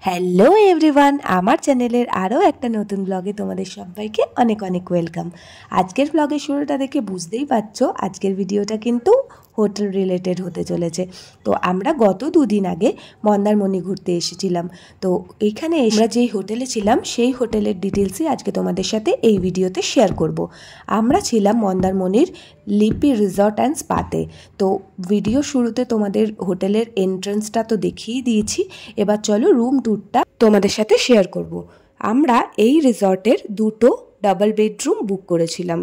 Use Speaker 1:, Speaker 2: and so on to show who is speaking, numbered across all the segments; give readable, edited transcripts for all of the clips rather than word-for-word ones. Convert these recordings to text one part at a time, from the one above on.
Speaker 1: Hello everyone, আমার চ্যানেলের আরও একটা নতুন ব্লগে তোমাদের সবাইকে অনেক অনেক ওয়েলকাম। আজকের ব্লগের শুরুটা দেখে বুঝতেই পারছো আজকের ভিডিওটা কিন্তু হোটেল রিলেটেড হতে চলেছে। তো আমরা গত দুদিন আগে মন্দারমণি ঘুরতে এসেছিলাম। তো এইখানে আমরা যেই হোটেলে ছিলাম সেই হোটেলের ডিটেলসই আজকে তোমাদের সাথে এই ভিডিওতে শেয়ার করব। আমরা ছিলাম মন্দারমণির লিপি রিসর্ট অ্যান্ড স্পাতে। তো ভিডিও শুরুতে তোমাদের হোটেলের এন্ট্রান্সটা তো দেখিয়ে দিয়েছি, এবার চলো রুম ট্যুরটা তোমাদের সাথে শেয়ার করব। আমরা এই রিসর্টের দুটো ডাবল বেডরুম বুক করেছিলাম।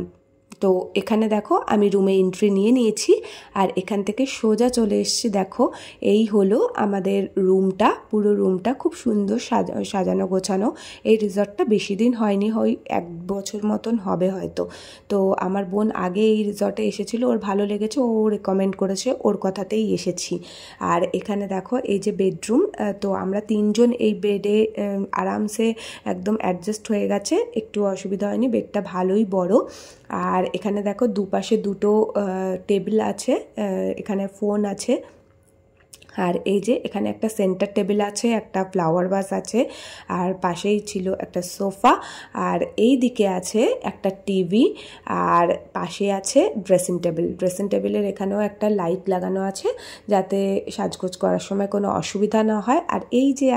Speaker 1: তো এখানে দেখো আমি রুমে এন্ট্রি নিয়ে নিয়েছি আর এখান থেকে সোজা চলে এসেছি। দেখো এই হলো আমাদের রুমটা, পুরো রুমটা খুব সুন্দর সাজানো গোছানো। এই রিসর্টটা বেশি দিন হয়নি, 1 বছর মতন হবে হয়তো। তো আমার বোন আগে এই রিসর্টে এসেছিল, ওর ভালো লেগেছে, ও রেকমেন্ড করেছে, ওর কথাতেই এসেছি। আর এখানে দেখো এই যে বেডরুম, তো আমরা 3 জন এই বেডে আরামসে একদম অ্যাডজাস্ট হয়ে গেছে, একটু অসুবিধা হয়নি, বেডটা ভালোই বড়। আর এখানে দেখো দুপাশে দুটো টেবিল আছে, এখানে ফোন আছে। আর এই যে এখানে একটা সেন্টার টেবিল আছে, একটা ফ্লাওয়ার ভাস আছে, আর পাশেই ছিল একটা সোফা, আর এই দিকে আছে একটা টিভি, আর পাশে আছে ড্রেসিং টেবিল। ড্রেসিং টেবিলের এখানেও একটা লাইট লাগানো আছে যাতে সাজগোজ করার সময় কোনো অসুবিধা না হয়। আর এই যে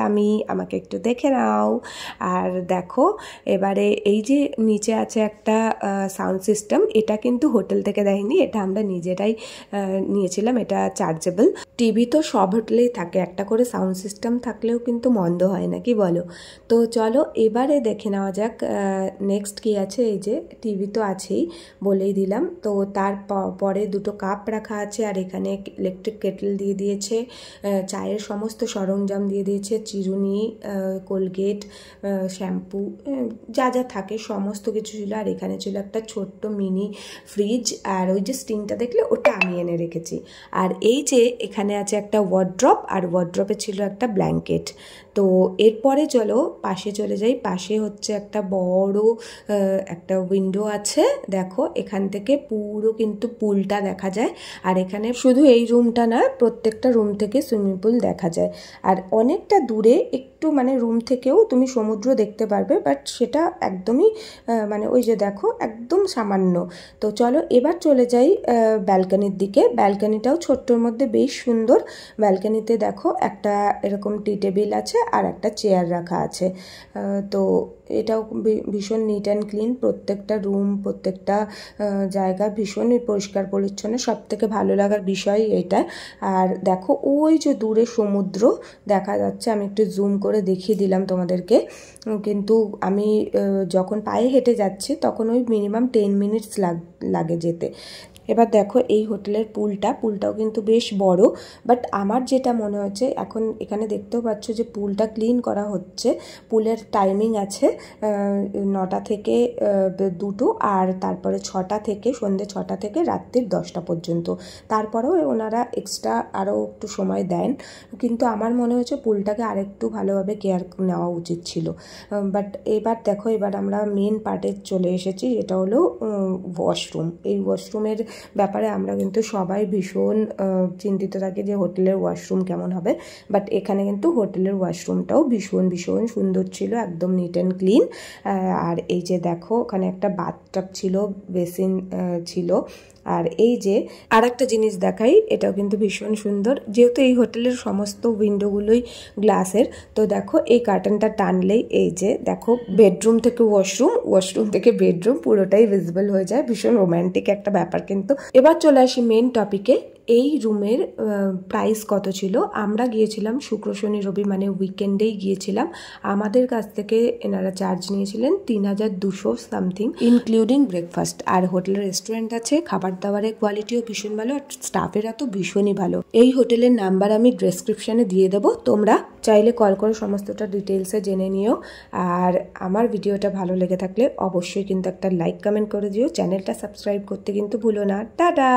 Speaker 1: আমাকে একটু দেখে নাও। আর দেখো এবারে এই যে নিচে আছে একটা সাউন্ড সিস্টেম, এটা কিন্তু হোটেল থেকে দেয়নি, এটা আমরা নিজেরাই নিয়েছিলাম, এটা চার্জেবল। টিভি তো সব হোটেলেই থাকে, একটা করে সাউন্ড সিস্টেম থাকলেও কিন্তু মন্দ হয় না, কি বলো? তো চলো এবারে দেখে নেওয়া যাক নেক্সট কি আছে। এই যে টিভি তো আছেই, বলেই দিলাম। তো তারপরে দুটো কাপ রাখা আছে, আর এখানে ইলেকট্রিক কেটল দিয়ে দিয়েছে, চায়ের সমস্ত সরঞ্জাম দিয়ে দিয়েছে, চিরুনি, কোলগেট, শ্যাম্পু, যা যা থাকে সমস্ত কিছু ছিল। আর এখানে ছিল একটা ছোট্ট মিনি ফ্রিজ, আর ওই যে স্টিংটা দেখলে ওটা আমি এনে রেখেছি। আর এই যে এখানে আছে একটা ওয়ার্ড্রপ, আর ওয়ার্ড্রপে ছিল একটা ব্ল্যাঙ্কেট। তো এরপরে চলো পাশে চলে যাই। পাশে হচ্ছে একটা বড় একটা উইন্ডো আছে, দেখো এখান থেকে পুরো কিন্তু পুলটা দেখা যায়। আর এখানে শুধু এই রুমটা না, প্রত্যেকটা রুম থেকে সুইমিং পুল দেখা যায়। আর অনেকটা দূরে একটু মানে রুম থেকেও তুমি সমুদ্র দেখতে পারবে, বাট সেটা একদমই মানে ওই যে দেখো একদম সামান্য। তো চলো এবার চলে যাই ব্যালকনির দিকে। ব্যালকনিটাও ছোট্টর মধ্যে বেশ সুন্দর। ব্যালকনিতে দেখো একটা এরকম টি টেবিল আছে আর একটা চেয়ার রাখা আছে। তো এটাও ভীষণ নিট অ্যান্ড ক্লিন, প্রত্যেকটা রুম প্রত্যেকটা জায়গা ভীষণই পরিষ্কার পরিচ্ছন্ন, সব থেকে ভালো লাগার বিষয় এটা। আর দেখো ওই যে দূরে সমুদ্র দেখা যাচ্ছে, আমি একটু জুম করে দেখিয়ে দিলাম তোমাদেরকে, কিন্তু আমি যখন পায়ে হেঁটে যাচ্ছি তখন ওই মিনিমাম 10 মিনিটস লাগে যেতে। এবার দেখো এই হোটেলের পুলটাও কিন্তু বেশ বড়, বাট আমার যেটা মনে হচ্ছে এখন এখানে দেখতেও পাচ্ছ যে পুলটা ক্লিন করা হচ্ছে। পুলের টাইমিং আছে 9টা থেকে 2টো, আর তারপরে 6টা থেকে সন্ধ্যে 6টা থেকে রাত্রির 10টা পর্যন্ত। তারপরেও ওনারা এক্সট্রা আরও একটু সময় দেন, কিন্তু আমার মনে হচ্ছে পুলটাকে আরেকটু ভালোভাবে কেয়ার নেওয়া উচিত ছিল। বাট এবার দেখো এবার আমরা মেন পার্টে চলে এসেছি, এটা হলো ওয়াশরুম। এই ওয়াশরুমের ব্যাপারে আমরা কিন্তু সবাই ভীষণ চিন্তিত থাকি যে হোটেলের ওয়াশরুম কেমন হবে, বাট এখানে কিন্তু হোটেলের ওয়াশরুমটাও ভীষণ ভীষণ সুন্দর ছিল, একদম নিট অ্যান্ড ক্লিন। আর এই যে দেখো ওখানে একটা বাথটাব ছিল, বেসিন ছিল। আর এই যে আর একটা জিনিস দেখাই, এটাও কিন্তু ভীষণ সুন্দর, যেহেতু এই হোটেলের সমস্ত উইন্ডোগুলোই গ্লাসের। তো দেখো এই কার্টেনটা টানলেই এই যে দেখো বেডরুম থেকে ওয়াশরুম, ওয়াশরুম থেকে বেডরুম পুরোটাই ভিজিবল হয়ে যায়, ভীষণ রোম্যান্টিক একটা ব্যাপার। কিন্তু এবার চলে আসি মেন টপিকে। এই রুমের প্রাইস কত ছিল? আমরা গিয়েছিলাম শুক্র শনি রবি মানে উইকেন্ডেই গিয়েছিলাম। আমাদের কাছ থেকে এনারা চার্জ নিয়েছিলেন 3200 সামথিং, ইনক্লুডিং ব্রেকফাস্ট। আর হোটেলের রেস্টুরেন্ট আছে, খাবার দাবারের কোয়ালিটিও ভীষণ ভালো, আর স্টাফেরা তো ভীষণই ভালো। এই হোটেলের নাম্বার আমি ডেসক্রিপশনে দিয়ে দেবো, তোমরা চাইলে কল করে সমস্তটা ডিটেলসে জেনে নিও। আর আমার ভিডিওটা ভালো লেগে থাকলে অবশ্যই কিন্তু একটা লাইক কমেন্ট করে দিও, চ্যানেলটা সাবস্ক্রাইব করতে কিন্তু ভুলো না। টাটা।